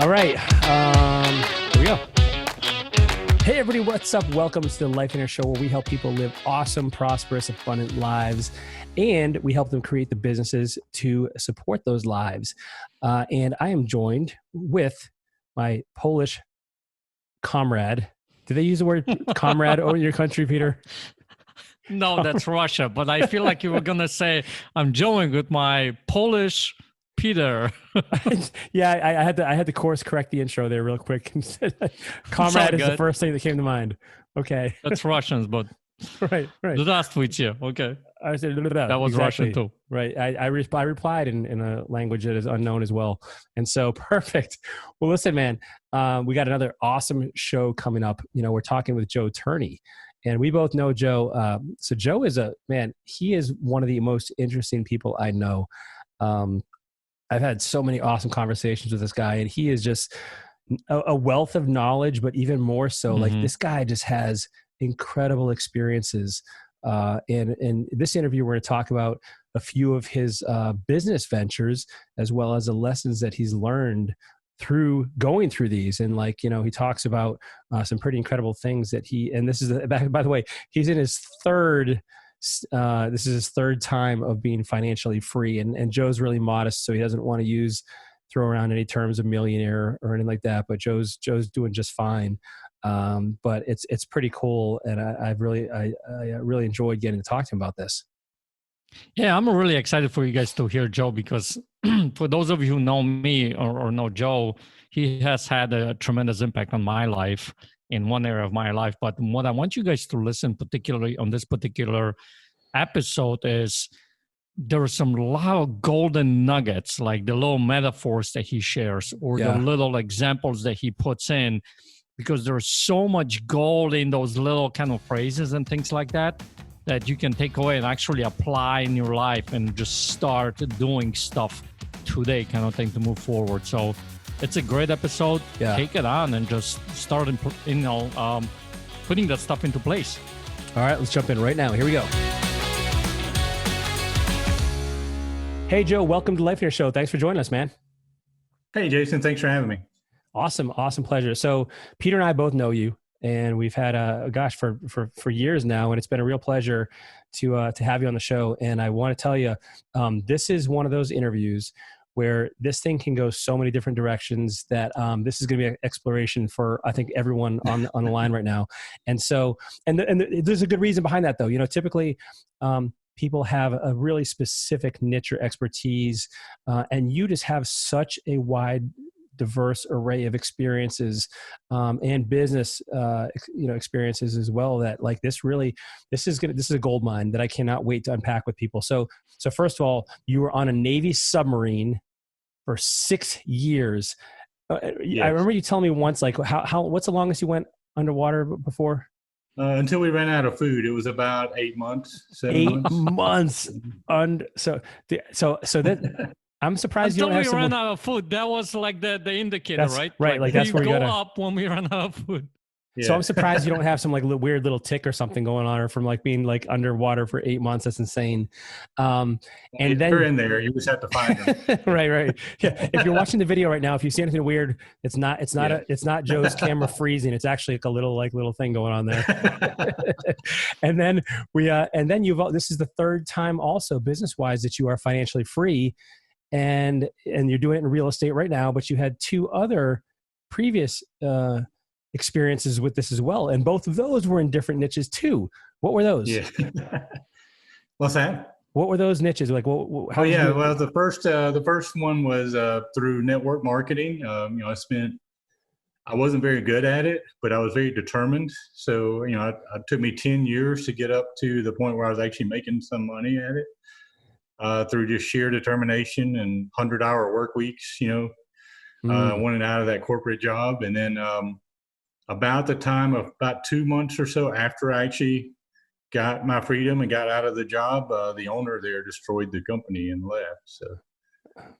All right. Here we go. Hey, everybody. What's up? Welcome to the Lifeonaire Show, where we help people live awesome, prosperous, abundant lives. And we help them create the businesses to support those lives. And I am joined with my Polish comrade. Do they use the word comrade over in your country, Peter? No, that's Russia. But I feel like you were going to say, I'm joined with my Polish Peter. Yeah, I had to course correct the intro there real quick. Comrade is the first thing that came to mind. Okay. That's Russians, but right. Здравствуйте. Okay. I said that was exactly. Russian too. Right. I replied in a language that is unknown as well. And so perfect. Well, listen, man, we got another awesome show coming up. You know, we're talking with Joe Turney. And we both know Joe. So Joe is he is one of the most interesting people I know. I've had so many awesome conversations with this guy, and he is just a wealth of knowledge, but even more so, like this guy just has incredible experiences. And in this interview, we're going to talk about a few of his business ventures, as well as the lessons that he's learned through going through these. And he talks about some pretty incredible things that this is, by the way, he's in his this is his third time of being financially free. And Joe's really modest, so he doesn't want to throw around any terms of millionaire or anything like that. But Joe's doing just fine. But it's pretty cool. And I really enjoyed getting to talk to him about this. Yeah, I'm really excited for you guys to hear Joe, because for those of you who know me or know Joe, he has had a tremendous impact on my life in one area of my life. But what I want you guys to listen particularly on this particular episode is there are some lot of golden nuggets, like the little metaphors that he shares or the little examples that he puts in, because there's so much gold in those little kind of phrases and things like that you can take away and actually apply in your life and just start doing stuff today kind of thing to move forward. So it's a great episode. Yeah. Take it on and just start, putting that stuff into place. All right, let's jump in right now. Here we go. Hey, Joe, welcome to Lifeonaire Show. Thanks for joining us, man. Hey, Jason. Thanks for having me. Awesome pleasure. So Peter and I both know you, and we've had for years now, and it's been a real pleasure to have you on the show. And I want to tell you, this is one of those interviews where this thing can go so many different directions that this is going to be an exploration for, I think, everyone on the line right now. And so, and there's a good reason behind that, though. You know, typically people have a really specific niche or expertise, and you just have such a wide, diverse array of experiences and business experiences as well, that this is a gold mine that I cannot wait to unpack with people. So first of all, you were on a Navy submarine for 6 years. Yes. I remember you telling me once, like, what's the longest you went underwater before? Until we ran out of food. It was about 8 months. 8 months. So that I'm surprised you don't have we ran out of food. That was like the indicator, right? Right. Like that's where you go up when we run out of food. Yeah. So I'm surprised you don't have some weird little tick or something going on, or from being underwater for 8 months. That's insane. And then they're in there. You just have to find them. Right. Yeah. If you're watching the video right now, if you see anything weird, it's not Joe's camera freezing. It's actually a little thing going on there. And then this is the third time also business wise that you are financially free, and you're doing it in real estate right now. But you had 2 other previous experiences with this as well, and both of those were in different niches too. What were those? Yeah. What's that? What were those niches like? Well, the first one was through network marketing. I wasn't very good at it, but I was very determined. So it took me 10 years to get up to the point where I was actually making some money at it, through just sheer determination and 100-hour work weeks. Wanted out of that corporate job, and then about the time of about 2 months or so after I actually got my freedom and got out of the job, the owner there destroyed the company and left. So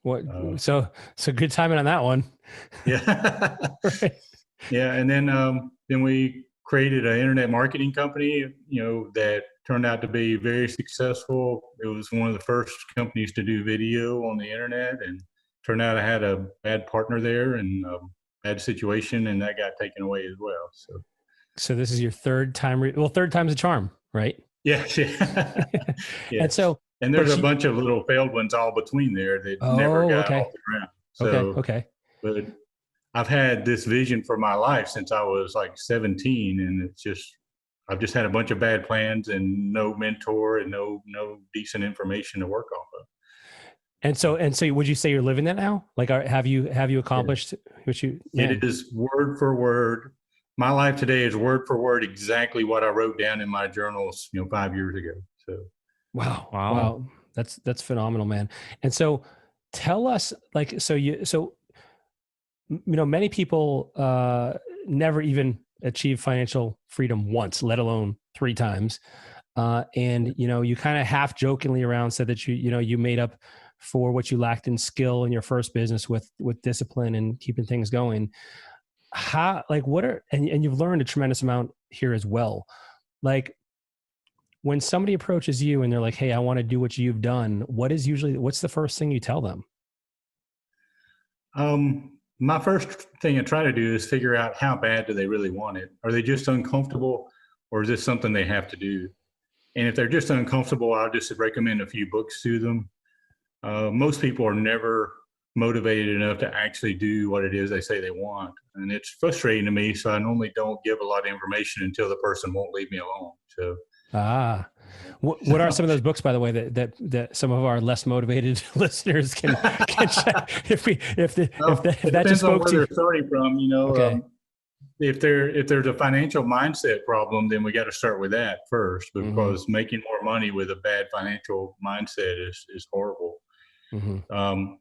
what? So good timing on that one. Yeah. Right. Yeah. And then we created an internet marketing company, that turned out to be very successful. It was one of the first companies to do video on the internet, and turned out I had a bad partner there and bad situation, and that got taken away as well. So this is your third time. Third time's a charm, right? Yeah, yeah. And Yes. so, And there's a bunch of little failed ones all between there that never got off the ground. So, okay. But I've had this vision for my life since I was like 17, and I've just had a bunch of bad plans and no mentor and no decent information to work off of. And so, would you say you're living that now? Like, have you accomplished what you? Man. It is word for word. My life today is word for word exactly what I wrote down in my journals, 5 years ago. So, wow, that's phenomenal, man. And so, tell us, like, many people never even achieve financial freedom once, let alone 3 times. And you kind of half jokingly around said that you made up for what you lacked in skill in your first business with discipline and keeping things going. How, like, and you've learned a tremendous amount here as well. Like, when somebody approaches you and they're like, "Hey, I want to do what you've done," what's the first thing you tell them? My first thing I try to do is figure out how bad do they really want it? Are they just uncomfortable, or is this something they have to do? And if they're just uncomfortable, I'll just recommend a few books to them. Most people are never motivated enough to actually do what it is they say they want. And it's frustrating to me. So I normally don't give a lot of information until the person won't leave me alone. So, what are some of those books, by the way, that some of our less motivated listeners can check if that just spoke to you? Where they're starting from, Okay. If there's a financial mindset problem, then we got to start with that first, because making more money with a bad financial mindset is horrible. Mm-hmm.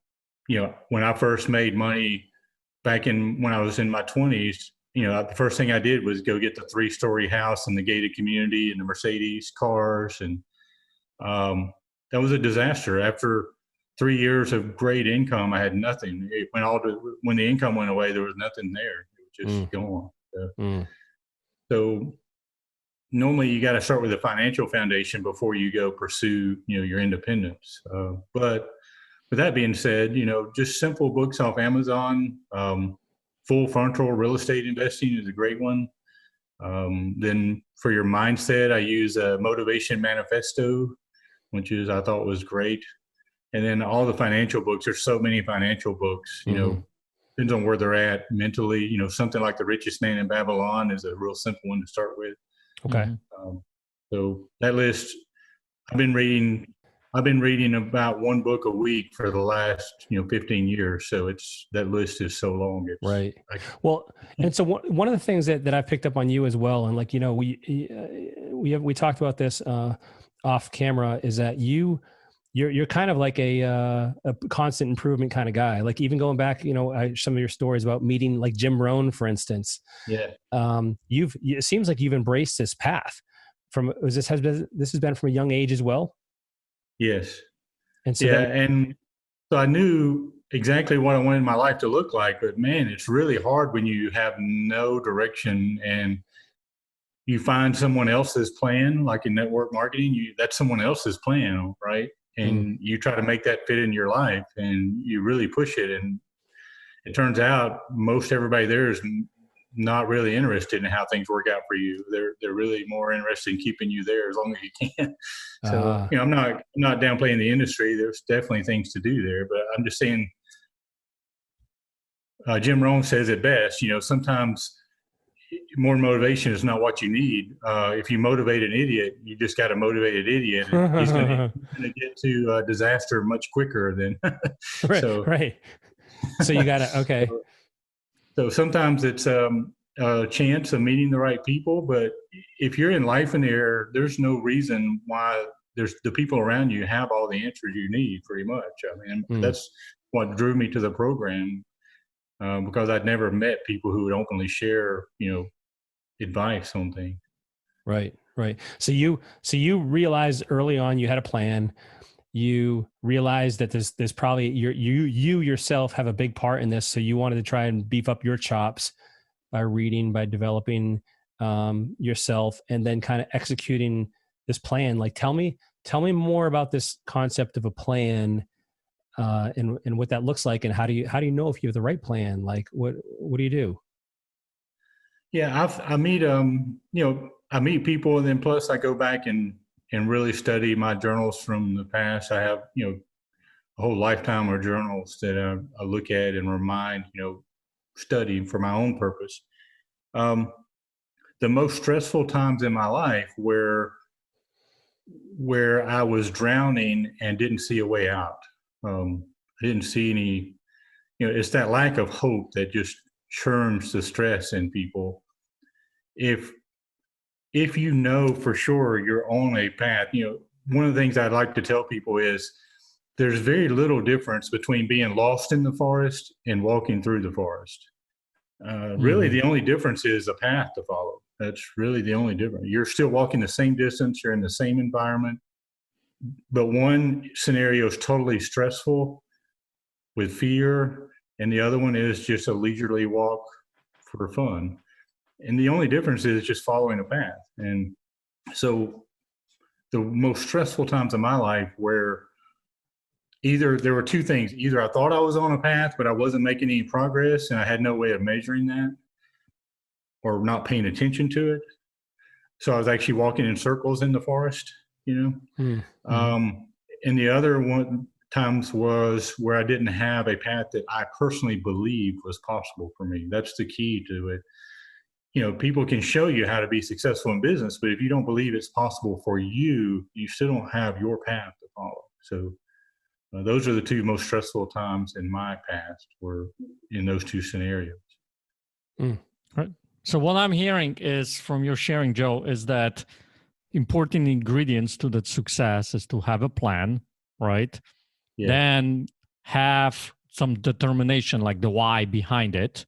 When I first made money when I was in my 20s, the first thing I did was go get the 3-story house in the gated community and the Mercedes cars. And that was a disaster. After 3 years of great income, I had nothing. When the income went away, there was nothing there. It was just gone. So normally you got to start with a financial foundation before you go pursue, your independence. But with that being said, just simple books off Amazon. Full Frontal Real Estate Investing is a great one. Then for your mindset, I use a Motivation Manifesto, which I thought was great. And then all the financial books, there's so many financial books, depends on where they're at mentally. Something like The Richest Man in Babylon is a real simple one to start with. Okay. So that list, I've been reading about one book a week for the last 15 years. So that list is so long. Right. And so one of the things that I've picked up on you as well, and like, we talked about this off camera, is that you're kind of like a constant improvement kind of guy. Like, even going back, some of your stories about meeting like Jim Rohn, for instance. Yeah. It seems like you've embraced this path this has been from a young age as well. Yes. And so and so I knew exactly what I wanted my life to look like, but man, it's really hard when you have no direction and you find someone else's plan, like in network marketing, that's someone else's plan, right? And you try to make that fit in your life and you really push it. And it turns out most everybody there is not really interested in how things work out for you. They're really more interested in keeping you there as long as you can. So, I'm not downplaying the industry. There's definitely things to do there, but I'm just saying, Jim Rohn says it best, sometimes more motivation is not what you need. If you motivate an idiot, you just got a motivated idiot. And he's going to get to disaster much quicker than. Right. So you got to, okay. So sometimes it's a chance of meeting the right people, but if you're in Lifeonaire, there's no reason why there's the people around you have all the answers you need, pretty much. I mean, that's what drew me to the program, because I'd never met people who would openly share, advice on things. Right. So you realized early on you had a plan. You realized that there's probably you yourself have a big part in this. So you wanted to try and beef up your chops by reading, by developing yourself, and then kind of executing this plan. Like, tell me more about this concept of a plan and what that looks like, and how do you know if you have the right plan? Like, what do you do? Yeah, I meet I meet people, and then plus I go back and really study my journals from the past. I have a whole lifetime of journals that I look at and remind, study for my own purpose. The most stressful times in my life where I was drowning and didn't see a way out. I didn't see any, it's that lack of hope that just churns the stress in people. If you know for sure you're on a path, one of the things I'd like to tell people is there's very little difference between being lost in the forest and walking through the forest. Really, the only difference is a path to follow. That's really the only difference. You're still walking the same distance, you're in the same environment, but one scenario is totally stressful with fear, and the other one is just a leisurely walk for fun. And the only difference is just following a path. And so the most stressful times of my life where either there were two things: either I thought I was on a path, but I wasn't making any progress and I had no way of measuring that, or not paying attention to it. So I was actually walking in circles in the forest, And the other one times was where I didn't have a path that I personally believed was possible for me. That's the key to it. People can show you how to be successful in business, but if you don't believe it's possible for you, you still don't have your path to follow. So those are the two most stressful times in my past, were in those two scenarios. Right. So what I'm hearing is from your sharing, Joe, is that important ingredients to that success is to have a plan, right? Yeah. Then have some determination, like the why behind it.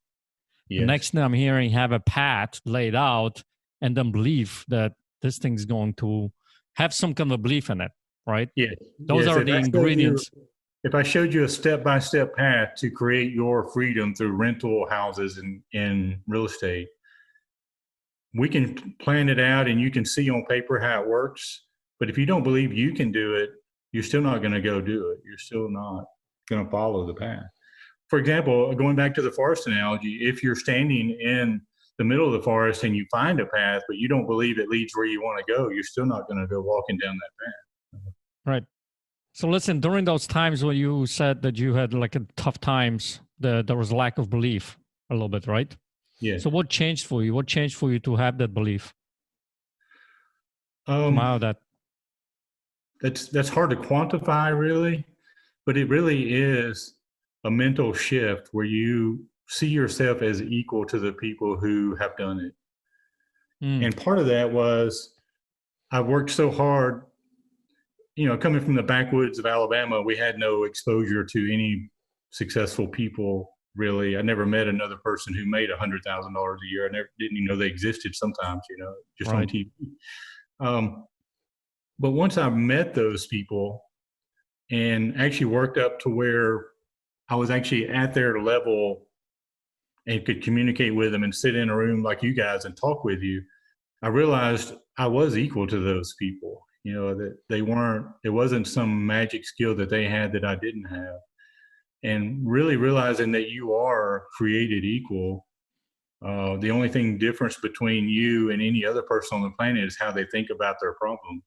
Yes. The next thing I'm hearing, have a path laid out, and then believe that this thing's going to have some kind of belief in it, right? Yeah. Those are the ingredients. If I showed you a step-by-step path to create your freedom through rental houses and real estate, we can plan it out and you can see on paper how it works. But if you don't believe you can do it, you're still not going to go do it. You're still not going to follow the path. For example, going back to the forest analogy, if you're standing in the middle of the forest and you find a path, but you don't believe it leads where you want to go, you're still not going to go walking down that path. Right. So listen, during those times when you said that you had like a tough times, there was a lack of belief a little bit, right? Yeah. So what changed for you? What changed for you to have that belief? Come out of that. That's hard to quantify, really, but it really is a mental shift where you see yourself as equal to the people who have done it. And part of that was I worked so hard. Coming from the backwoods of Alabama, we had no exposure to any successful people, really. I never met another person who made $100,000 a year. I didn't even know they existed sometimes, just on TV. But once I met those people and actually worked up to where I was actually at their level and could communicate with them and sit in a room like you guys and talk with you, I realized I was equal to those people. That it wasn't some magic skill that they had that I didn't have. And really realizing that you are created equal. The only difference between you and any other person on the planet is how they think about their problems.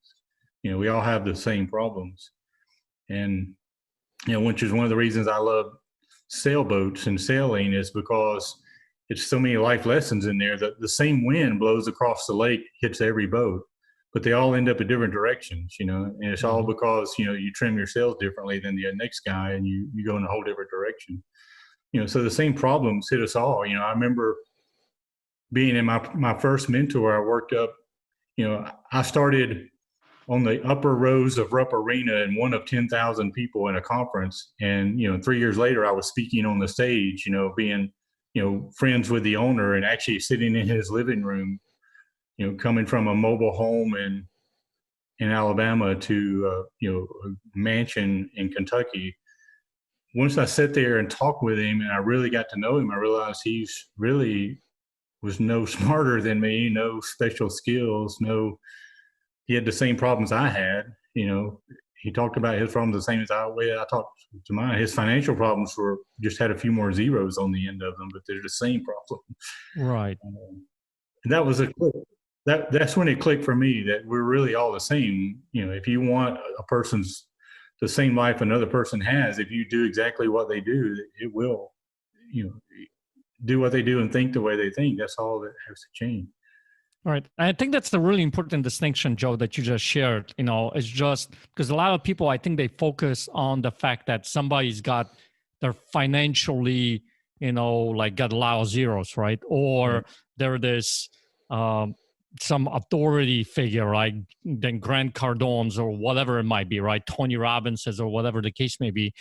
We all have the same problems. And, which is one of the reasons I love sailboats and sailing, is because it's so many life lessons in there that the same wind blows across the lake, hits every boat, but they all end up in different directions, and it's all because, you trim your sails differently than the next guy and you go in a whole different direction. So the same problems hit us all. I remember being in my first mentor, I worked up, I started on the upper rows of Rupp Arena and one of 10,000 people in a conference. And, 3 years later, I was speaking on the stage, being, friends with the owner and actually sitting in his living room, coming from a mobile home in Alabama to, a mansion in Kentucky. Once I sat there and talked with him and I really got to know him, I realized he's really was no smarter than me, no special skills, he had the same problems I had. He he talked about his problems the same as I talked to mine. His financial problems were just had a few more zeros on the end of them, but they're the same problem. Right. And that was a click. That's when it clicked for me that we're really all the same. If you want the same life another person has, if you do exactly what they do, it will, do what they do and think the way they think. That's all that has to change. Right. I think that's the really important distinction, Joe, that you just shared. It's just because a lot of people, I think they focus on the fact that somebody's they're financially, got a lot of zeros, right? Or they're this, some authority figure, like then Grant Cardone's or whatever it might be, right? Tony Robbins's or whatever the case may be.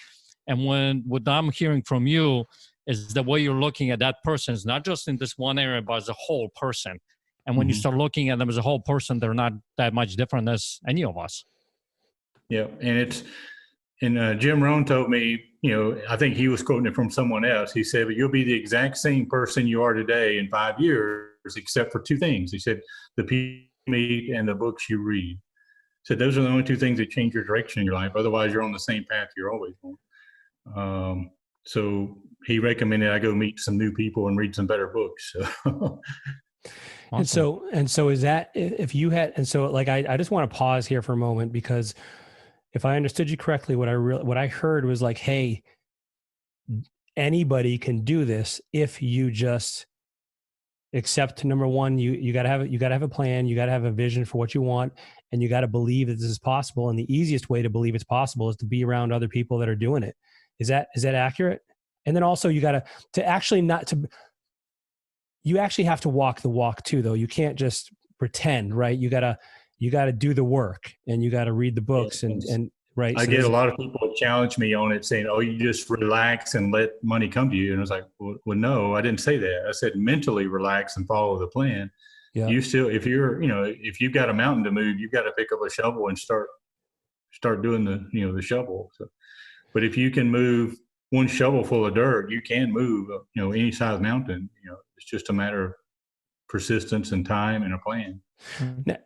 And what I'm hearing from you is the way you're looking at that person is not just in this one area, but as a whole person. And when you start looking at them as a whole person, they're not that much different as any of us. Yeah. And Jim Rohn told me, I think he was quoting it from someone else. He said, but you'll be the exact same person you are today in 5 years, except for two things. He said, the people you meet and the books you read. So those are the only two things that change your direction in your life. Otherwise, you're on the same path you're always on. So he recommended I go meet some new people and read some better books. So. Awesome. And so is that if you had, and so like, I just want to pause here for a moment, because if I understood you correctly, what I heard was like, hey, anybody can do this if you just accept, number one, you gotta have a plan, you gotta have a vision for what you want, and you gotta believe that this is possible. And the easiest way to believe it's possible is to be around other people that are doing it. Is that accurate? And then also you actually have to walk the walk too, though. You can't just pretend, right? You gotta do the work, and you gotta read the books and right. I get a lot of people challenge me on it, saying, "Oh, you just relax and let money come to you." And I was like, "Well, no, I didn't say that. I said mentally relax and follow the plan." Yeah. You still, if you've got a mountain to move, you've got to pick up a shovel and start doing the shovel. So, but if you can move one shovel full of dirt, you can move, any size mountain. It's just a matter of persistence and time and a plan.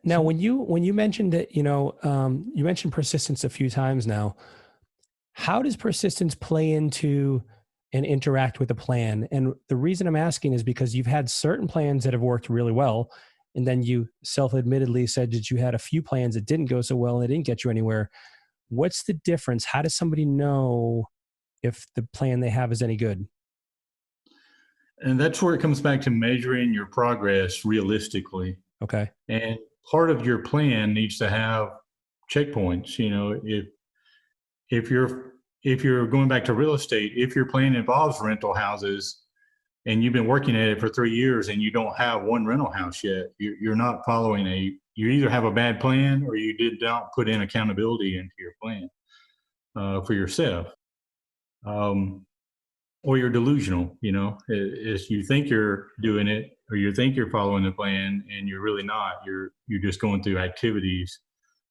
Now when you mentioned that, you mentioned persistence a few times now, how does persistence play into and interact with a plan? And the reason I'm asking is because you've had certain plans that have worked really well, and then you self-admittedly said that you had a few plans that didn't go so well and they didn't get you anywhere. What's the difference? How does somebody know if the plan they have is any good? And that's where it comes back to measuring your progress realistically. Okay. And part of your plan needs to have checkpoints. If you're going back to real estate, if your plan involves rental houses and you've been working at it for 3 years and you don't have one rental house yet, you're not following you either have a bad plan or you did not put in accountability into your plan for yourself. Or you're delusional, as you think you're doing it, or you think you're following the plan and you're really not. You're just going through activities,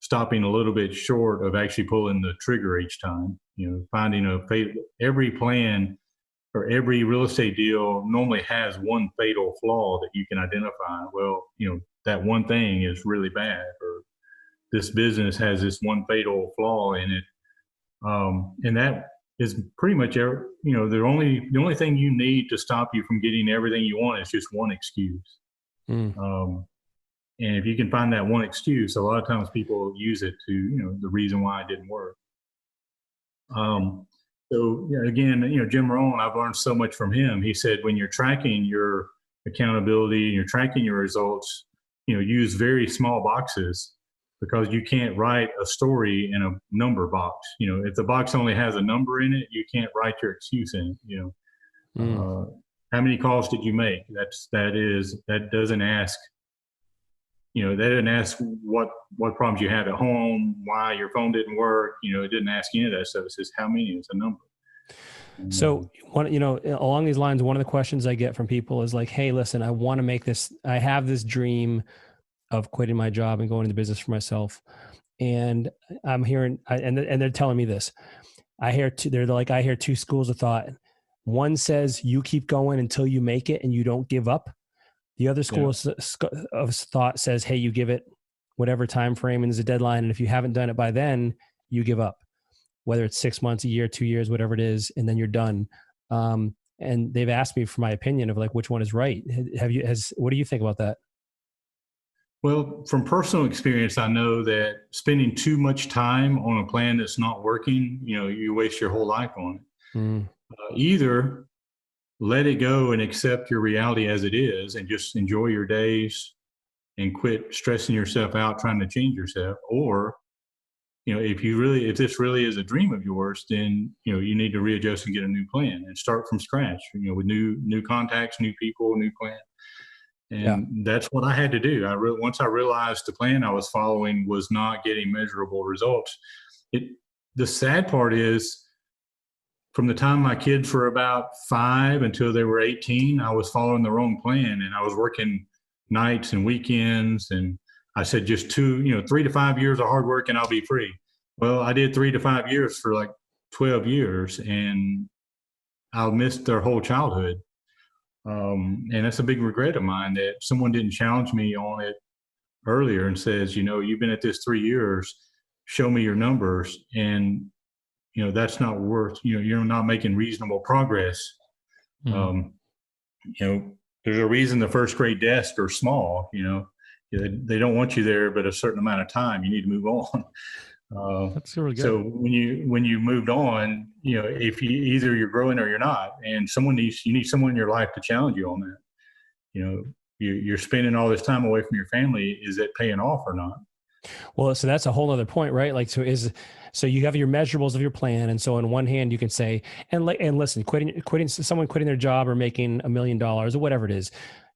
stopping a little bit short of actually pulling the trigger each time. Finding every plan or every real estate deal normally has one fatal flaw that you can identify. Well, that one thing is really bad, or this business has this one fatal flaw in it, and that is pretty much the only thing you need to stop you from getting everything you want is just one excuse. And if you can find that one excuse, a lot of times people use it to the reason why it didn't work. So again, Jim Rohn, I've learned so much from him. He said when you're tracking your accountability and you're tracking your results, use very small boxes, because you can't write a story in a number box. If the box only has a number in it, you can't write your excuse in it. How many calls did you make? That doesn't ask, that doesn't ask what problems you had at home, why your phone didn't work. It didn't ask any of that stuff. It says how many is a number. So along these lines, one of the questions I get from people is like, hey, listen, I want to make this, I have this dream of quitting my job and going into business for myself. And I'm hearing, and they're telling me this, I hear two schools of thought. One says you keep going until you make it and you don't give up. The other school of thought says, hey, you give it whatever time frame and there's a deadline. And if you haven't done it by then, you give up, whether it's 6 months, a year, 2 years, whatever it is, and then you're done. And they've asked me for my opinion of like which one is right. What do you think about that? Well, from personal experience, I know that spending too much time on a plan that's not working, you waste your whole life on it. Mm, Either let it go and accept your reality as it is and just enjoy your days and quit stressing yourself out trying to change yourself. Or, if this really is a dream of yours, then, you need to readjust and get a new plan and start from scratch, with new contacts, new people, new plan. And that's what I had to do. Once I realized the plan I was following was not getting measurable results. The sad part is, from the time my kids were about 5 until they were 18, I was following the wrong plan, and I was working nights and weekends. And I said, just 3 to 5 years of hard work and I'll be free. Well, I did 3 to 5 years for like 12 years, and I missed their whole childhood. And that's a big regret of mine that someone didn't challenge me on it earlier and says, you've been at this 3 years, show me your numbers. And, that's not worth, you're not making reasonable progress. Mhm. There's a reason the first grade desks are small, they don't want you there, but a certain amount of time, you need to move on. That's really good. So when you moved on, if either you're growing or you're not, and you need someone in your life to challenge you on that. You're spending all this time away from your family. Is it paying off or not? Well, so that's a whole other point, right? Like, so you have your measurables of your plan. And so on one hand, you can say, and listen, someone quitting their job or making $1 million or whatever it is,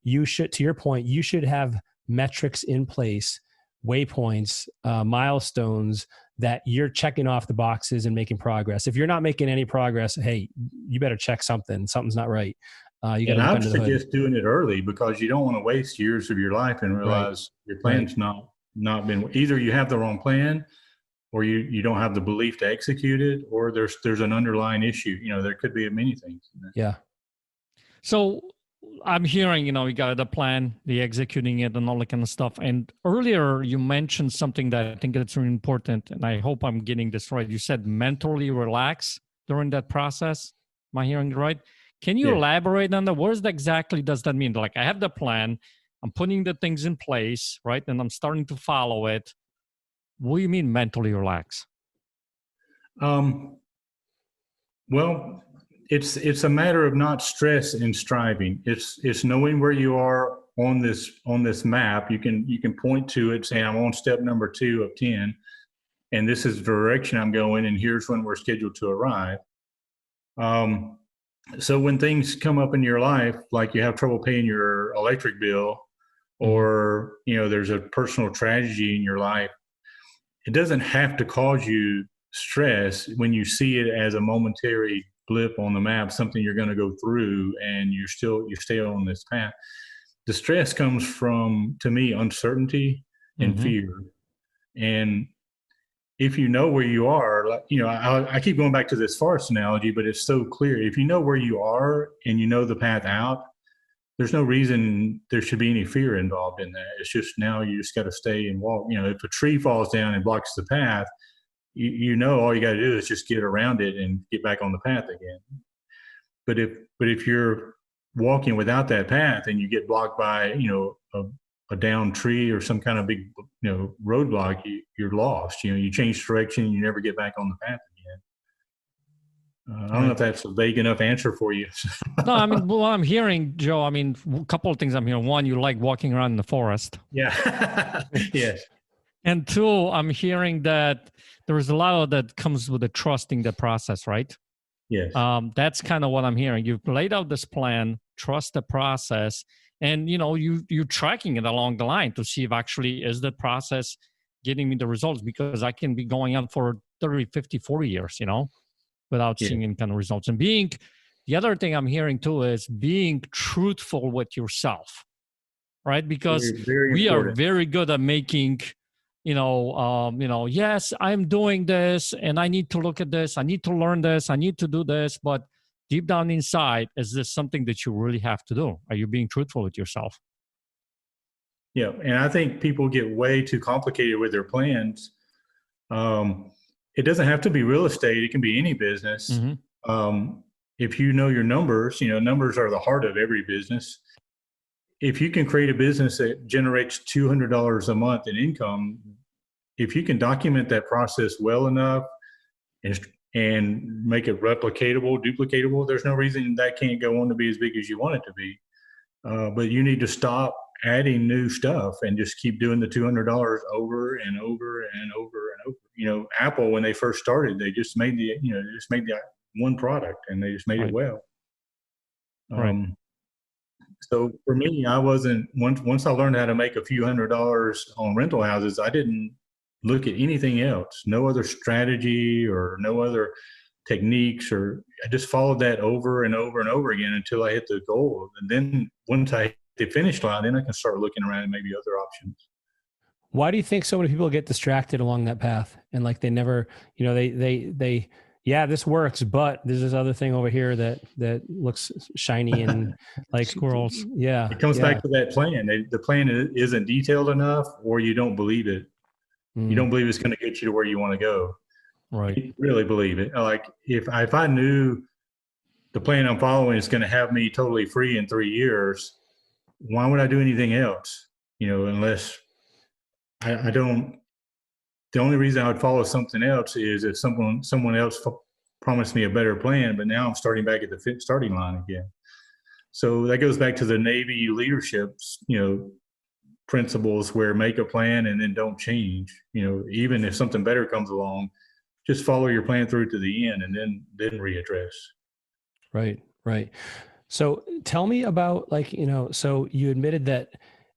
to your point, you should have metrics in place, waypoints, milestones that you're checking off the boxes and making progress. If you're not making any progress, hey, you better check something. Something's not right. You got to look I under the hood. suggest doing it early, because you don't want to waste years of your life and realize your plan's not been, either you have the wrong plan, or you don't have the belief to execute it, or there's an underlying issue. There could be many things. Yeah. So I'm hearing, you got the plan, the executing it, and all that kind of stuff. And earlier you mentioned something that I think that's really important, and I hope I'm getting this right. You said mentally relax during that process. Am I hearing it right? Can you elaborate on that? What exactly does that mean? Like, I have the plan, I'm putting the things in place, right? And I'm starting to follow it. What do you mean mentally relax? Well, it's a matter of not stress and striving. It's knowing where you are on this map. You can point to it, saying, I'm on step number 2 of 10, and this is the direction I'm going, and here's when we're scheduled to arrive. So when things come up in your life, like you have trouble paying your electric bill, or there's a personal tragedy in your life, it doesn't have to cause you stress when you see it as a momentary blip on the map, something you're going to go through, and you stay on this path. The stress comes from, to me, uncertainty and fear. And if you know where you are, I keep going back to this forest analogy, but it's so clear. If you know where you are and you know the path out, there's no reason there should be any fear involved in that. It's just, now you just got to stay and walk. If a tree falls down and blocks the path, all you got to do is just get around it and get back on the path again. But if you're walking without that path and you get blocked by a downed tree or some kind of big roadblock, you're lost. You change direction and you never get back on the path again. I don't know if that's a vague enough answer for you. No, I mean, what I'm hearing, Joe, a couple of things I'm hearing. One, you like walking around in the forest. Yeah. Yes. And two, I'm hearing that there is a lot of that comes with the trusting the process, right? Yes. That's kind of what I'm hearing. You've laid out this plan, trust the process, and you're tracking it along the line to see if actually is the process getting me the results, because I can be going on for 30, 50, 40 years, without seeing any kind of results. And the other thing I'm hearing too is being truthful with yourself, right? Because we are very good at making, yes, I'm doing this and I need to look at this. I need to learn this. I need to do this. But deep down inside, is this something that you really have to do? Are you being truthful with yourself? Yeah. And I think people get way too complicated with their plans. it doesn't have to be real estate. It can be any business. If you know your numbers, numbers are the heart of every business. If you can create a business that generates $200 a month in income, if you can document that process well enough and make it replicatable, duplicatable, there's no reason that can't go on to be as big as you want it to be. But you need to stop adding new stuff and just keep doing the $200 over and over and over and over. Apple, when they first started, they just made the one product, and they just made it well. So for me, I wasn't, once I learned how to make a few $100s on rental houses, I didn't look at anything else, no other strategy or no other techniques, or I just followed that over and over and over again until I hit the goal. And then once I hit the finish line, then I can start looking around at maybe other options. Why do you think so many people get distracted along that path? And like, they never, they yeah, this works, but there's this other thing over here that looks shiny and like squirrels. Yeah. It comes back to that plan. The plan isn't detailed enough, or you don't believe it. You don't believe it's going to get you to where you want to go. Right. You really believe it. Like if I knew the plan I'm following is going to have me totally free in 3 years, why would I do anything else? Unless I don't. The only reason I would follow something else is if someone else promised me a better plan, but now I'm starting back at the starting line again. So that goes back to the Navy leadership, principles, where make a plan and then don't change. Even if something better comes along, just follow your plan through to the end and then readdress. Right. So tell me about so you admitted that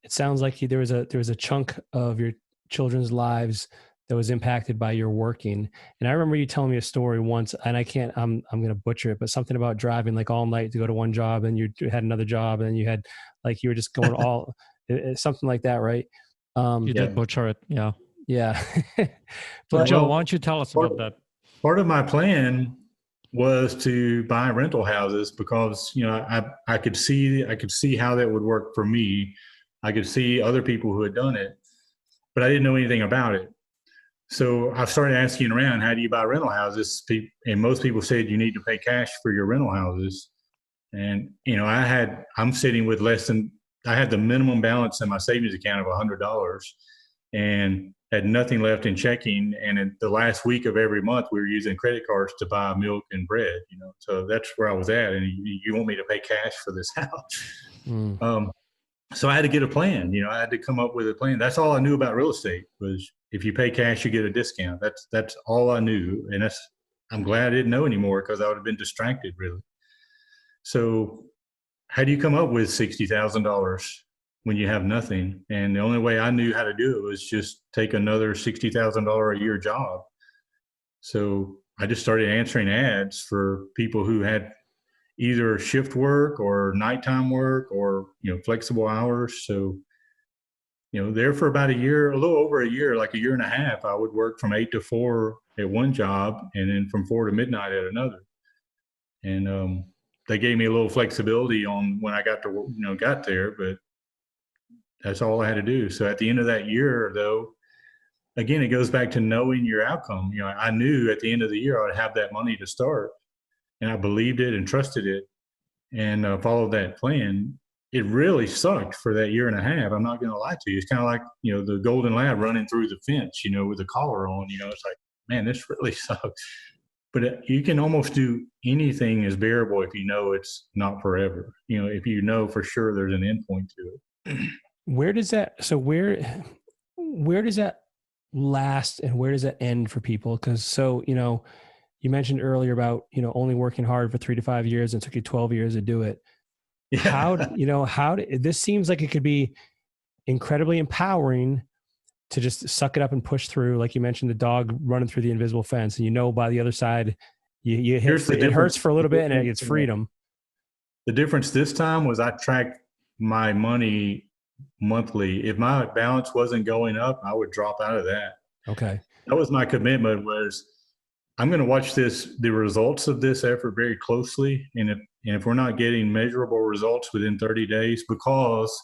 it sounds like there was a chunk of your children's lives that was impacted by your working. And I remember you telling me a story once, and I'm going to butcher it, but something about driving like all night to go to one job, and you had another job, and you had you were just going all something like that, right? You did butcher it. Yeah. Yeah. But Joe, why don't you tell us about that? Part of my plan was to buy rental houses because, I could see how that would work for me. I could see other people who had done it, but I didn't know anything about it. So I started asking around, how do you buy rental houses? And most people said you need to pay cash for your rental houses. And, I'm sitting with I had the minimum balance in my savings account of $100 and had nothing left in checking. And in the last week of every month, we were using credit cards to buy milk and bread, so that's where I was at. And you want me to pay cash for this house? So I had to get a plan. I had to come up with a plan. That's all I knew about real estate was if you pay cash, you get a discount. That's all I knew. And I'm glad I didn't know anymore, because I would have been distracted really. So how do you come up with $60,000 when you have nothing? And the only way I knew how to do it was just take another $60,000 a year job. So I just started answering ads for people who had either shift work or nighttime work or, flexible hours. So, there for about a year, a little over a year, like a year and a half, I would work from 8 to 4 at one job and then from 4 to midnight at another. And they gave me a little flexibility on when I got there, but that's all I had to do. So at the end of that year, though, again, it goes back to knowing your outcome. I knew at the end of the year I would have that money to start, and I believed it and trusted it and followed that plan. It really sucked for that year and a half. I'm not going to lie to you. It's kind of like, the golden lab running through the fence, with the collar on, it's like, man, this really sucks. But you can almost do anything as bearable if it's not forever. If for sure there's an end point to it. Where does that last and where does that end for people? Because you mentioned earlier about, only working hard for 3 to 5 years, and it took you 12 years to do it. Yeah. This seems like it could be incredibly empowering to just suck it up and push through. Like you mentioned, the dog running through the invisible fence, and by the other side, it hurts for a little bit and it's freedom. The difference this time was I tracked my money monthly. If my balance wasn't going up, I would drop out of that. Okay. That was my commitment, was I'm going to watch the results of this effort very closely. And if we're not getting measurable results within 30 days, because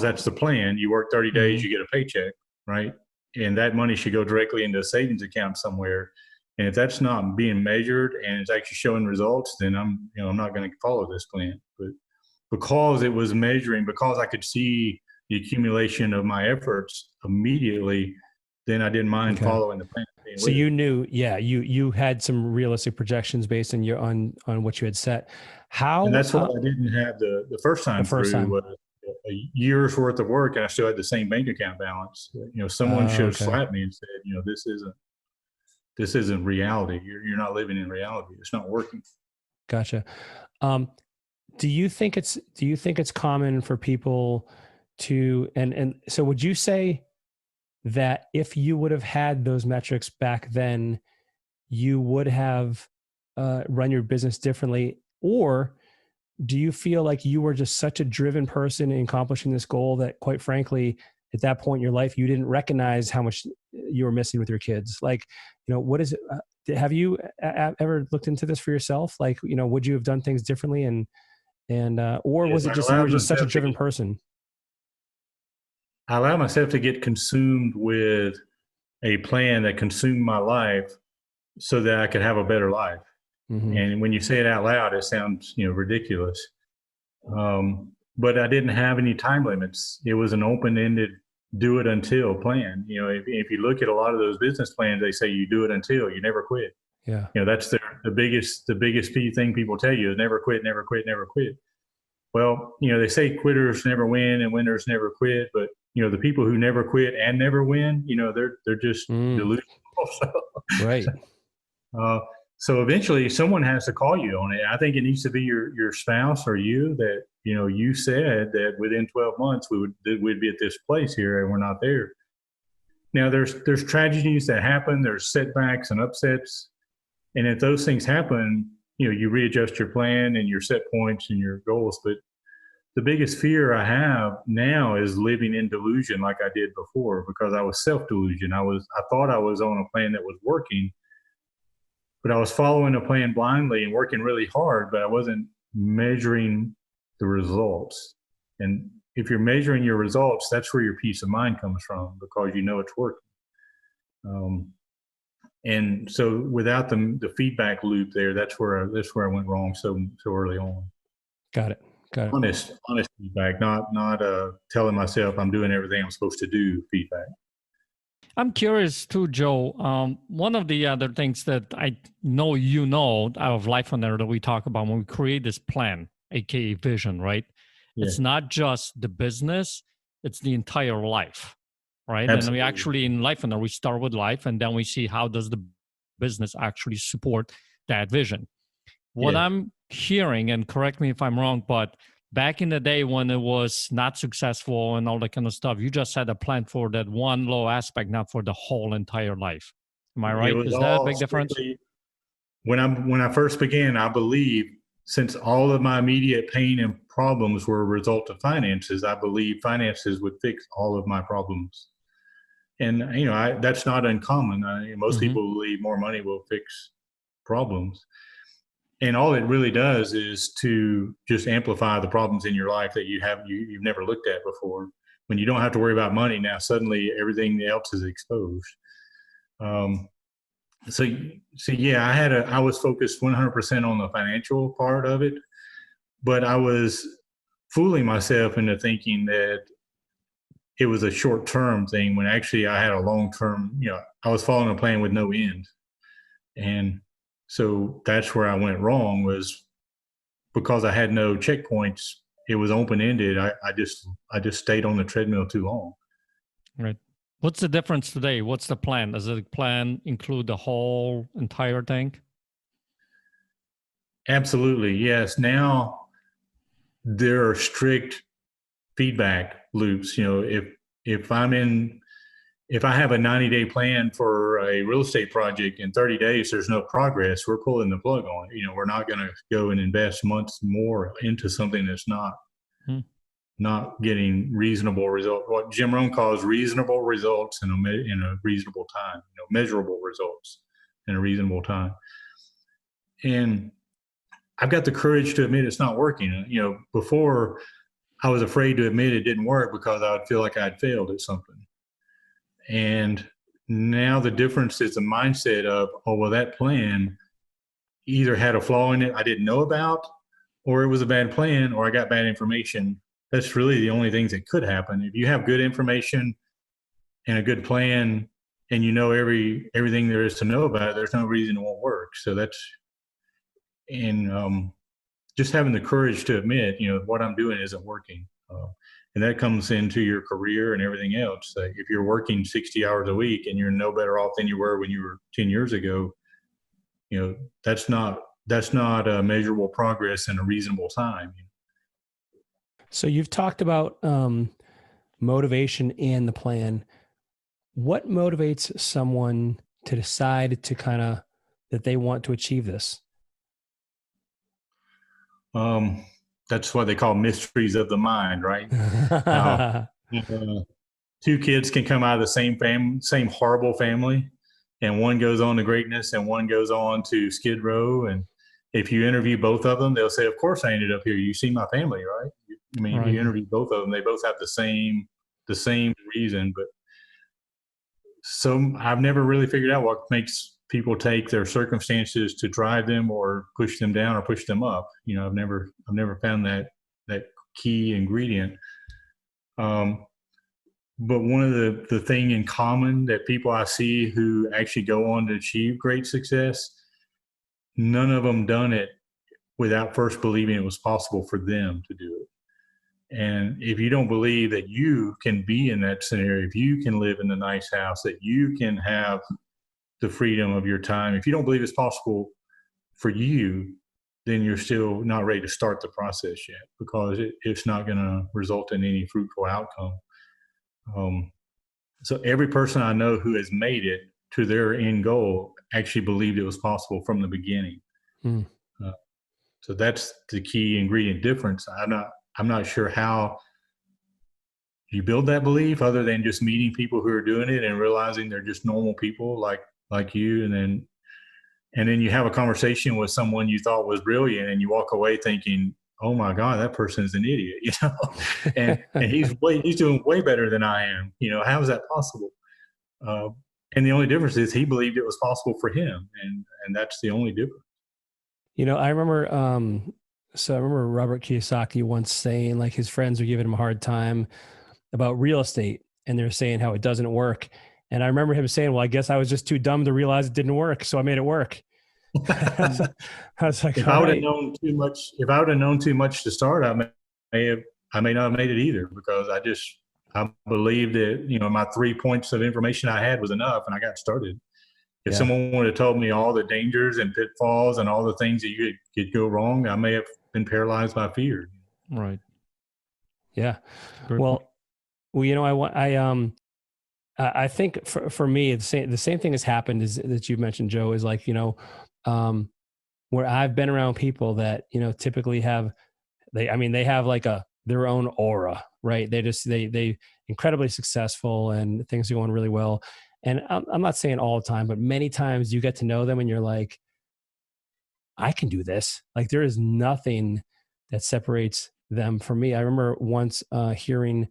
that's the plan, you work 30 days, you get a paycheck, right? and that money should go directly into a savings account somewhere. And if that's not being measured and it's actually showing results, then I'm not going to follow this plan. But because it was measuring, because I could see the accumulation of my efforts immediately, then I didn't mind following the plan. So you knew, you had some realistic projections based on on what you had set. And that's what I didn't have the first time was a year's worth of work, and I still had the same bank account balance. Someone should have slapped me and said, this isn't reality. You're not living in reality. It's not working. Gotcha. Do you think it's common for people to, and so would you say that if you would have had those metrics back then, you would have run your business differently? Or do you feel like you were just such a driven person in accomplishing this goal that, quite frankly, at that point in your life, you didn't recognize how much you were missing with your kids? Like, what is it? Have you ever looked into this for yourself? Like, would you have done things differently? Or was it just, you were just such a driven person? I allowed myself to get consumed with a plan that consumed my life so that I could have a better life. Mm-hmm. And when you say it out loud, it sounds, ridiculous. But I didn't have any time limits. It was an open-ended do it until plan. If you look at a lot of those business plans, they say you do it until, you never quit. Yeah. That's the biggest thing people tell you is never quit, never quit, never quit. Well, they say quitters never win and winners never quit, but the people who never quit and never win, they're just delusional. Right. So eventually someone has to call you on it. I think it needs to be your spouse or you that, you said that within 12 months we'd be at this place here and we're not there. Now there's tragedies that happen. There's setbacks and upsets. And if those things happen, you readjust your plan and your set points and your goals. But the biggest fear I have now is living in delusion like I did before, because I was self-delusion. I thought I was on a plan that was working, but I was following a plan blindly and working really hard, but I wasn't measuring the results. And if you're measuring your results, that's where your peace of mind comes from, because it's working. And so without the feedback loop there, that's where I went wrong so early on. Got it. Honest feedback, not telling myself I'm doing everything I'm supposed to do feedback. I'm curious too, Joe. One of the other things that I know out of Lifeonaire that we talk about when we create this plan, aka vision, right? Yeah. It's not just the business, it's the entire life, right? Absolutely. And we actually in Lifeonaire, we start with life and then we see how does the business actually support that vision. What I'm hearing, and correct me if I'm wrong, but back in the day when it was not successful and all that kind of stuff, you just had a plan for that one low aspect, not for the whole entire life. Am I right? Is that a big difference? When I first began, I believe, since all of my immediate pain and problems were a result of finances, I believe finances would fix all of my problems. And, that's not uncommon. Most people believe more money will fix problems. And all it really does is to just amplify the problems in your life that you've never looked at before. When you don't have to worry about money now, suddenly everything else is exposed. So yeah, I was focused 100% on the financial part of it, but I was fooling myself into thinking that it was a short-term thing when actually I had a long-term. I was following a plan with no end, and so that's where I went wrong, was because I had no checkpoints. It was open-ended. I just stayed on the treadmill too long. Right. What's the difference today? What's the plan? Does the plan include the whole entire thing? Absolutely. Yes. Now there are strict feedback loops. If I have a 90-day plan for a real estate project, in 30 days, there's no progress, we're pulling the plug on it. We're not going to go and invest months more into something that's not getting reasonable results. What Jim Rohn calls reasonable results in a reasonable time, measurable results in a reasonable time. And I've got the courage to admit it's not working. Before I was afraid to admit it didn't work because I would feel like I'd failed at something. And now the difference is the mindset of, oh, well, that plan either had a flaw in it I didn't know about, or it was a bad plan, or I got bad information. That's really the only things that could happen. If you have good information and a good plan, and you know everything there is to know about it, there's no reason it won't work. So that's and just having the courage to admit, what I'm doing isn't working. And that comes into your career and everything else. If you're working 60 hours a week and you're no better off than you were when you were 10 years ago, that's not a measurable progress in a reasonable time. So you've talked about motivation and the plan. What motivates someone to decide to that they want to achieve this? That's what they call mysteries of the mind, right? Two kids can come out of the same horrible family, and one goes on to greatness and one goes on to Skid Row. And if you interview both of them, they'll say, of course I ended up here. You see my family, right? Right. You interview both of them, they both have the same reason. But so I've never really figured out what makes people take their circumstances to drive them or push them down or push them up. I've never found that key ingredient. But one of the thing in common that people I see who actually go on to achieve great success, none of them done it without first believing it was possible for them to do it. And if you don't believe that you can be in that scenario, if you can live in the nice house, that you can have the freedom of your time, if you don't believe it's possible for you, then you're still not ready to start the process yet, because it's not going to result in any fruitful outcome. So every person I know who has made it to their end goal actually believed it was possible from the beginning. So that's the key ingredient difference. I'm not sure how you build that belief, other than just meeting people who are doing it and realizing they're just normal people like you. And then you have a conversation with someone you thought was brilliant, and you walk away thinking, oh my God, that person is an idiot, and he's doing way better than I am. How is that possible? And the only difference is he believed it was possible for him. And that's the only difference. I remember, I remember Robert Kiyosaki once saying, like, his friends were giving him a hard time about real estate, and they're saying how it doesn't work. And I remember him saying, well, I guess I was just too dumb to realize it didn't work, so I made it work. I was like, if I would have known too much to start, I may not have made it either, because I believed that, my 3 points of information I had was enough, and I got started. If someone would have told me all the dangers and pitfalls and all the things that you could go wrong, I may have been paralyzed by fear. Right. Yeah. Well, I think for me, the same thing has happened is that you mentioned, Joe, is like, where I've been around people that, typically have, they have like their own aura, right? They incredibly successful and things are going really well. And I'm not saying all the time, but many times you get to know them and you're like, I can do this. Like, there is nothing that separates them from me. I remember once hearing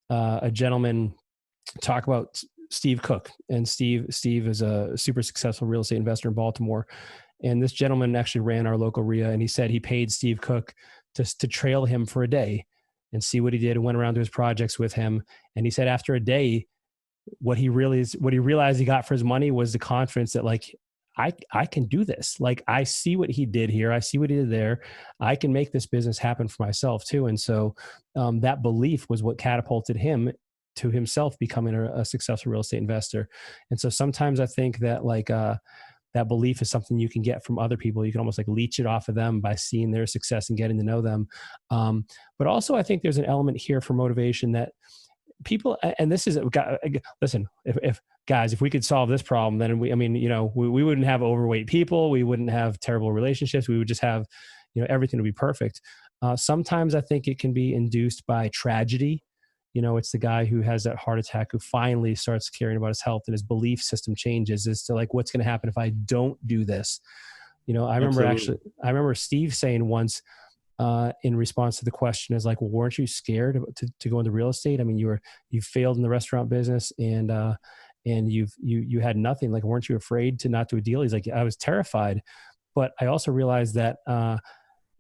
a gentleman talk about Steve Cook, and Steve is a super successful real estate investor in Baltimore. And this gentleman actually ran our local RIA, and he said he paid Steve Cook to trail him for a day and see what he did, and went around to his projects with him. And he said after a day, what he realized he got for his money was the confidence that, like, I can do this. Like, I see what he did here. I see what he did there. I can make this business happen for myself too. And so that belief was what catapulted him to himself becoming a successful real estate investor. And so sometimes I think that, like, that belief is something you can get from other people. You can almost like leech it off of them by seeing their success and getting to know them. But also I think there's an element here for motivation that people, and this is, listen, if we could solve this problem, then we wouldn't have overweight people. We wouldn't have terrible relationships. We would just have, everything would be perfect. Sometimes I think it can be induced by tragedy. It's the guy who has that heart attack who finally starts caring about his health, and his belief system changes as to, like, what's going to happen if I don't do this? I remember Steve saying once, in response to the question, is like, well, weren't you scared to go into real estate? I mean, you failed in the restaurant business, and and you had nothing. Like, weren't you afraid to not do a deal? He's like, I was terrified, but I also realized that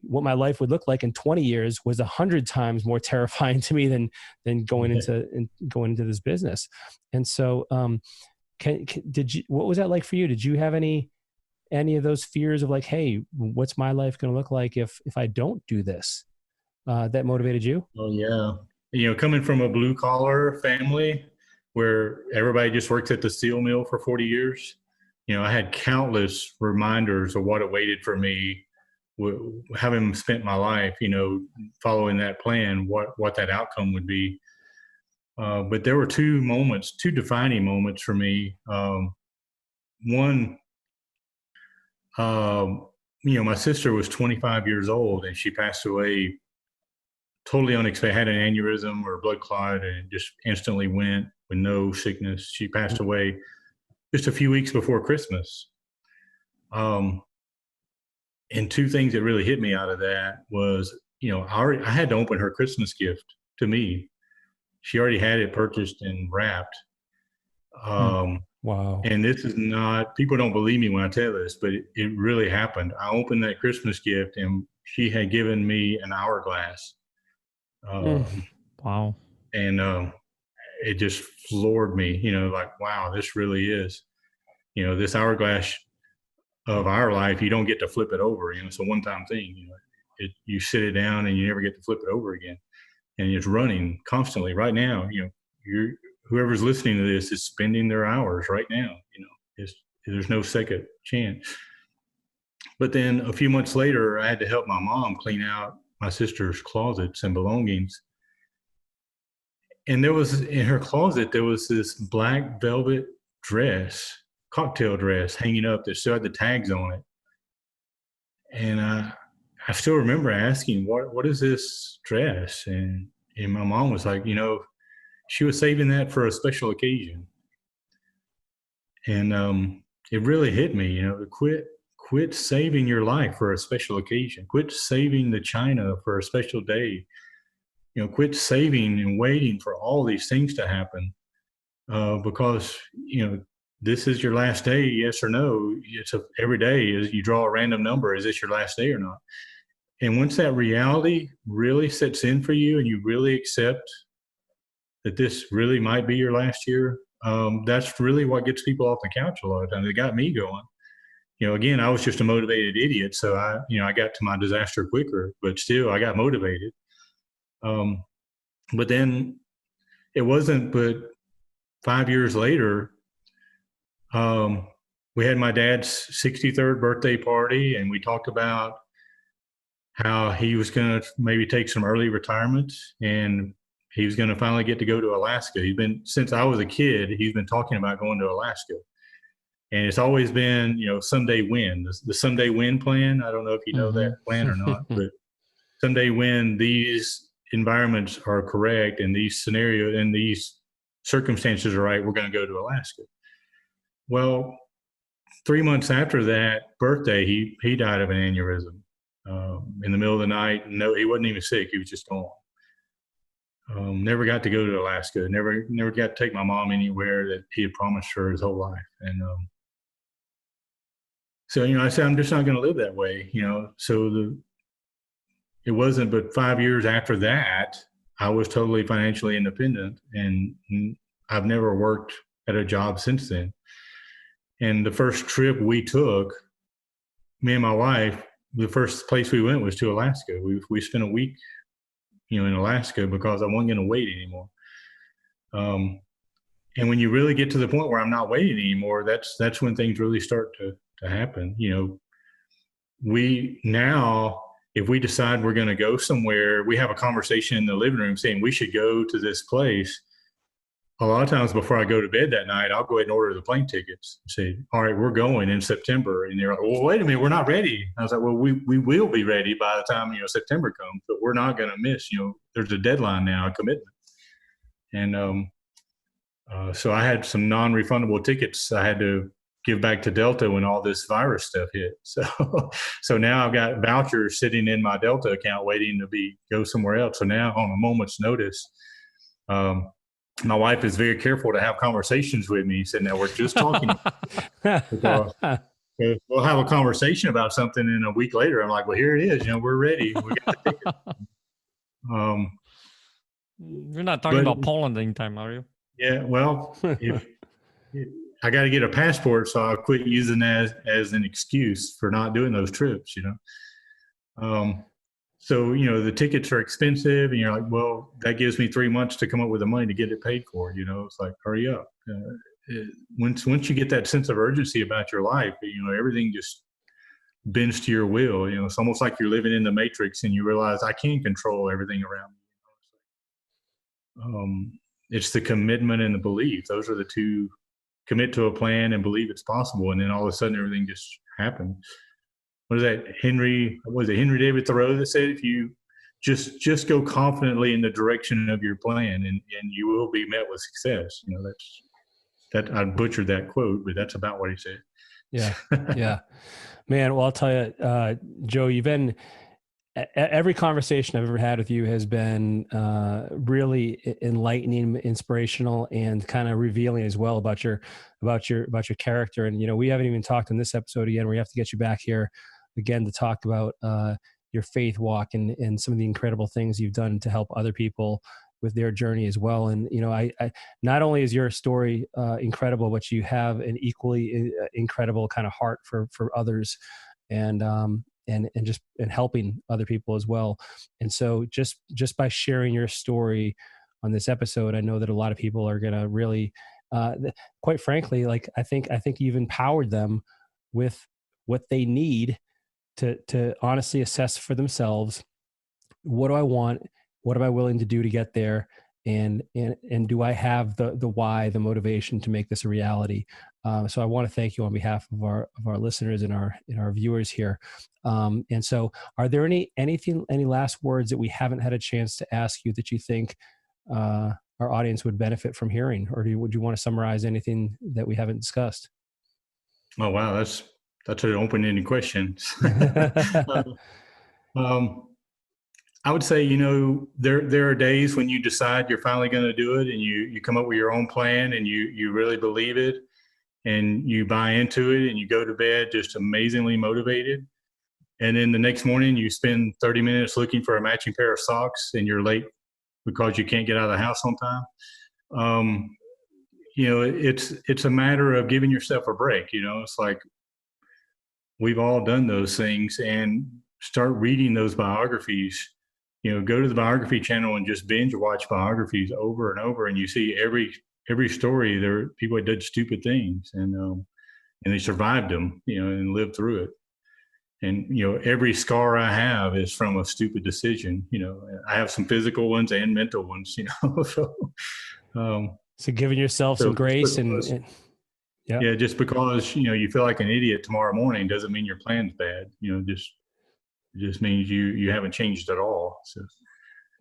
what my life would look like in 20 years was 100 times more terrifying to me than going into this business. And so, what was that like for you? Did you have any of those fears of like, hey, what's my life going to look like if I don't do this? That motivated you? Oh yeah. Coming from a blue collar family where everybody just works at the steel mill for 40 years, I had countless reminders of what awaited for me, having spent my life, following that plan, what that outcome would be. But there were two defining moments for me. One, my sister was 25 years old and she passed away totally unexpected, had an aneurysm or a blood clot, and just instantly went with no sickness. She passed away just a few weeks before Christmas. And two things that really hit me out of that was, I had to open her Christmas gift to me. She already had it purchased and wrapped. Wow. And this is not, people don't believe me when I tell this, but it really happened. I opened that Christmas gift and she had given me an hourglass. Wow. And it just floored me, like, wow, this really is, this hourglass of our life. You don't get to flip it over. It's a one-time thing. You sit it down and you never get to flip it over again. And it's running constantly right now. Whoever's listening to this is spending their hours right now. There's no second chance. But then a few months later, I had to help my mom clean out my sister's closets and belongings. And in her closet, there was this black velvet dress, cocktail dress hanging up that still had the tags on it. And I still remember asking, what is this dress? And my mom was like, she was saving that for a special occasion. And it really hit me, to quit saving your life for a special occasion. Quit saving the china for a special day. Quit saving and waiting for all these things to happen because, this is your last day, yes or no. It's every day is you draw a random number. Is this your last day or not? And once that reality really sets in for you and you really accept that this really might be your last year, that's really what gets people off the couch a lot of times. It got me going. Again, I was just a motivated idiot. So I got to my disaster quicker, but still I got motivated. But then it wasn't but 5 years later, we had my dad's 63rd birthday party, and we talked about how he was going to maybe take some early retirement, and he was going to finally get to go to Alaska. Since I was a kid, he's been talking about going to Alaska. And it's always been, someday when, the someday when plan. I don't know if you know that plan or not, but someday when these environments are correct and these scenarios and these circumstances are right, we're going to go to Alaska. Well, 3 months after that birthday, he died of an aneurysm in the middle of the night. No, he wasn't even sick. He was just gone. Never got to go to Alaska. Never got to take my mom anywhere that he had promised her his whole life. And so, I said, I'm just not going to live that way. So it wasn't but 5 years after that, I was totally financially independent, and I've never worked at a job since then. And the first trip we took, me and my wife, the first place we went was to Alaska. We spent a week, in Alaska because I wasn't going to wait anymore. And when you really get to the point where I'm not waiting anymore, that's when things really start to happen. We now, if we decide we're going to go somewhere, we have a conversation in the living room saying we should go to this place. A lot of times before I go to bed that night, I'll go ahead and order the plane tickets and say, all right, we're going in September. And they're like, well, wait a minute, we're not ready. I was like, well, we will be ready by the time, September comes, but we're not going to miss, there's a deadline now, a commitment. And so I had some non-refundable tickets I had to give back to Delta when all this virus stuff hit. So now I've got vouchers sitting in my Delta account waiting to go somewhere else. So now on a moment's notice, my wife is very careful to have conversations with me. She said, now we're just talking. Because we'll have a conversation about something, and a week later, I'm like, well, here it is. We're ready. We got the ticket. You're not talking about Poland anytime, are you? Yeah. Well, if I got to get a passport, so I'll quit using that as an excuse for not doing those trips. So, the tickets are expensive, and you're like, well, that gives me 3 months to come up with the money to get it paid for. It's like, hurry up. Once you get that sense of urgency about your life, everything just bends to your will. It's almost like you're living in the Matrix, and you realize I can't control everything around me. It's the commitment and the belief. Those are the two. Commit to a plan and believe it's possible, and then all of a sudden everything just happens. What is that? Henry David Thoreau that said, if you just go confidently in the direction of your plan, and you will be met with success. That I butchered that quote, but that's about what he said. Yeah. Yeah, man. Well, I'll tell you, Joe, you've been, every conversation I've ever had with you has been really enlightening, inspirational, and kind of revealing as well about your character. And we haven't even talked in this episode again. We have to get you back here again to talk about your faith walk and some of the incredible things you've done to help other people with their journey as well. And I not only is your story incredible, but you have an equally incredible kind of heart for others, and helping other people as well. And so just by sharing your story on this episode, I know that a lot of people are going to really, quite frankly, like I think you've empowered them with what they need to honestly assess for themselves. What do I want? What am I willing to do to get there? And do I have the why, the motivation to make this a reality? So I want to thank you on behalf of our listeners and our viewers here. And so, are there any last words that we haven't had a chance to ask you that you think our audience would benefit from hearing, or would you want to summarize anything that we haven't discussed? Oh wow, that's an open-ended question. I would say, there are days when you decide you're finally going to do it, and you come up with your own plan, and you really believe it, and you buy into it, and you go to bed just amazingly motivated. And then the next morning you spend 30 minutes looking for a matching pair of socks, and you're late because you can't get out of the house on time. It's a matter of giving yourself a break. It's like, we've all done those things, and start reading those biographies. Go to the biography channel and just binge watch biographies over and over, and you see every story. There are people that did stupid things, and they survived them, and lived through it. And every scar I have is from a stupid decision. I have some physical ones and mental ones. So giving yourself some grace and yeah, just because you feel like an idiot tomorrow morning doesn't mean your plan's bad. Just means you haven't changed at all. So.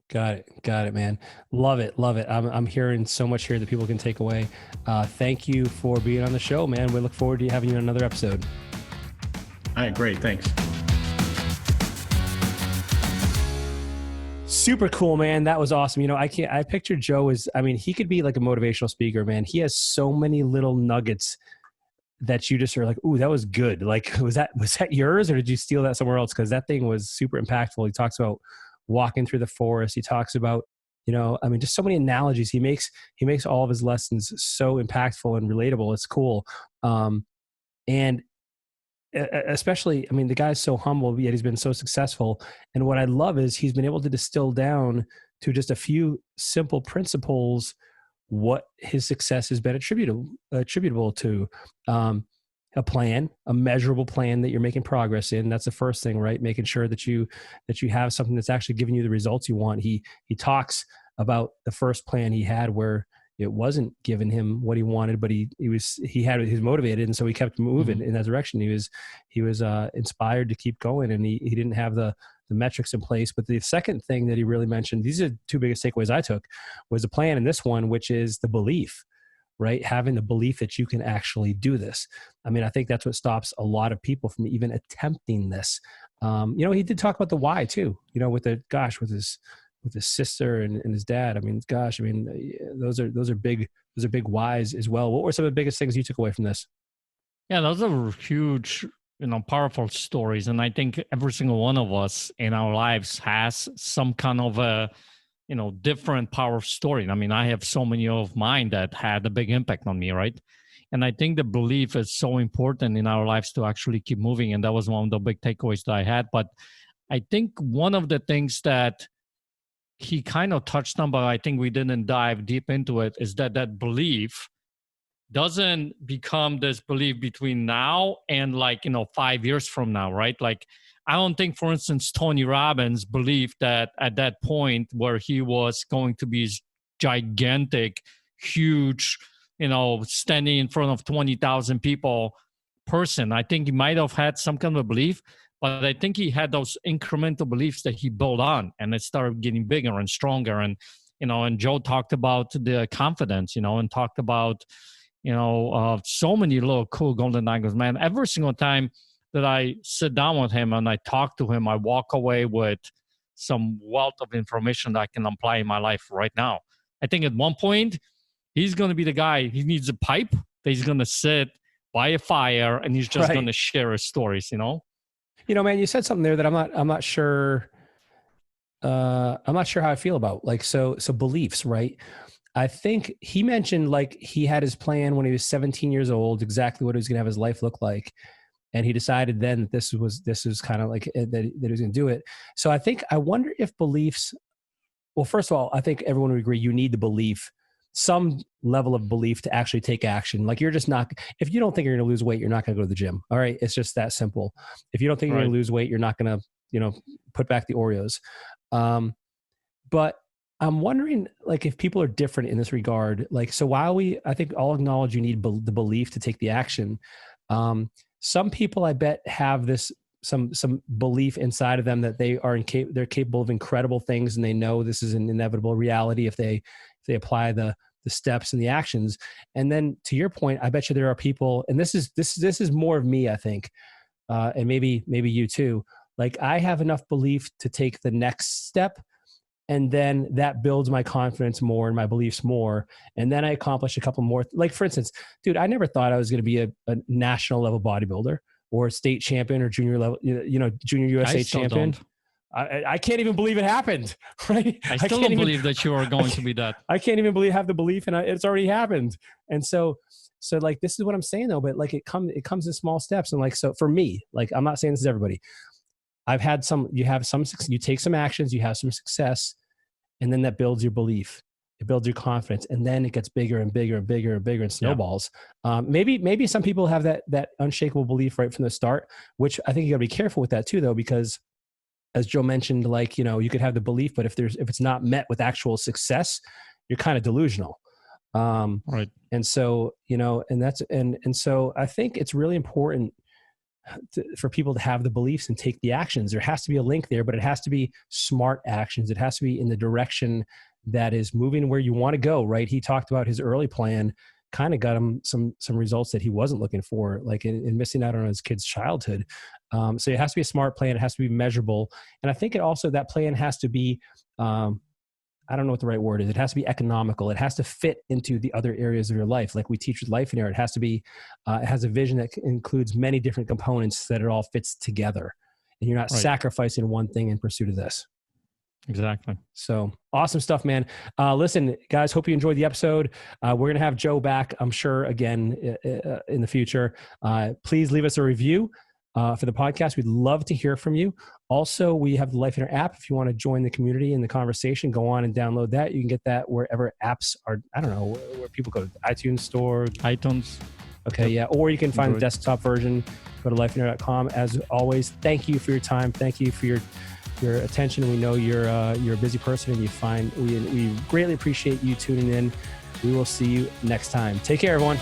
Got it, man. Love it. I'm hearing so much here that people can take away. Thank you for being on the show, man. We look forward to having you on another episode. All right, great. Thanks. Super cool, man. That was awesome. I picture Joe as, he could be like a motivational speaker, man. He has so many little nuggets that you just are like, ooh, that was good. Like, was that yours, or did you steal that somewhere else? Because that thing was super impactful. He talks about walking through the forest. He talks about, just so many analogies. He makes all of his lessons so impactful and relatable. It's cool. And especially, the guy's so humble, yet he's been so successful. And what I love is he's been able to distill down to just a few simple principles what his success has been attributable to. A plan, a measurable plan that you're making progress in. That's the first thing, right? Making sure that you have something that's actually giving you the results you want. He talks about the first plan he had where it wasn't giving him what he wanted, but he was motivated, and so he kept moving in that direction. He was inspired to keep going, and he didn't have the metrics in place. But the second thing that he really mentioned, these are the two biggest takeaways I took, was the plan in this one, which is the belief, right? Having the belief that you can actually do this. I think that's what stops a lot of people from even attempting this. He did talk about the why too, with with his sister and his dad. I mean, gosh, I mean, those are big whys as well. What were some of the biggest things you took away from this? Yeah, those are huge, powerful stories. And I think every single one of us in our lives has some kind of a, different power story. I mean, I have so many of mine that had a big impact on me, right? And I think the belief is so important in our lives to actually keep moving. And that was one of the big takeaways that I had. But I think one of the things that he kind of touched on, but I think we didn't dive deep into it, is that belief doesn't become this belief between now and 5 years from now, right? Like, I don't think, for instance, Tony Robbins believed that at that point where he was going to be gigantic, huge, standing in front of 20,000 people person. I think he might have had some kind of a belief, but I think he had those incremental beliefs that he built on, and it started getting bigger and stronger. And, and Joe talked about the confidence, and talked about, so many little cool golden nuggets, man. Every single time that I sit down with him and I talk to him, I walk away with some wealth of information that I can apply in my life right now. I think at one point, he's going to be the guy, he needs a pipe that he's going to sit by a fire and he's just going to share his stories, Man, you said something there that I'm not sure how I feel about. So beliefs, right? I think he mentioned he had his plan when he was 17 years old, exactly what he was going to have his life look like. And he decided then that this was kind of that he was going to do it. So I wonder if beliefs, well, first of all, I think everyone would agree you need the belief, some level of belief to actually take action. You're just not, if you don't think you're going to lose weight, you're not going to go to the gym. All right. It's just that simple. If you don't think you're going to lose weight, you're not going to, put back the Oreos. But I'm wondering if people are different in this regard. So while I think all acknowledge you need the belief to take the action. Some people I bet have this, some belief inside of them that they're capable of incredible things, and they know this is an inevitable reality if they apply the steps and the actions. And then to your point, I bet you there are people, and this is more of me, I think, and maybe you too. I have enough belief to take the next step, and then that builds my confidence more and my beliefs more. And then I accomplish a couple more. For instance, dude, I never thought I was going to be a national level bodybuilder or a state champion or junior level, junior USA champion. I can't even believe it happened. Right? I still don't believe that you are going to be that. I can't even have the belief, and it's already happened. And so this is what I'm saying though, but it comes in small steps. And so for me, I'm not saying this is everybody. You take some actions, you have some success, and then that builds your belief. It builds your confidence, and then it gets bigger and bigger and bigger and bigger and snowballs. Yeah. Maybe some people have that unshakable belief right from the start, which I think you gotta be careful with that too, though, because as Joe mentioned, you could have the belief, but if it's not met with actual success, you're kind of delusional. Right. And so, and so I think it's really important for people to have the beliefs and take the actions. There has to be a link there, but it has to be smart actions. It has to be in the direction that is moving where you want to go, right? He talked about his early plan, kind of got him some results that he wasn't looking for, in missing out on his kid's childhood. So it has to be a smart plan. It has to be measurable. And I think that plan has to be, I don't know what the right word is. It has to be economical. It has to fit into the other areas of your life. Like we teach with Lifeonaire, it has to be, it has a vision that includes many different components that it all fits together. And you're not sacrificing one thing in pursuit of this. Exactly. So awesome stuff, man. Listen, guys, hope you enjoyed the episode. We're going to have Joe back, I'm sure, again in the future. Please leave us a review for the podcast. We'd love to hear from you. Also, we have the Lifeonaire app. If you want to join the community and the conversation, go on and download that. You can get that wherever apps are. I don't know where people go. iTunes store. iTunes. Okay, yeah. Or you can find the desktop version. Go to lifeonaire.com. As always, thank you for your time. Thank you for your attention. We know you're a busy person, and we greatly appreciate you tuning in. We will see you next time. Take care, everyone.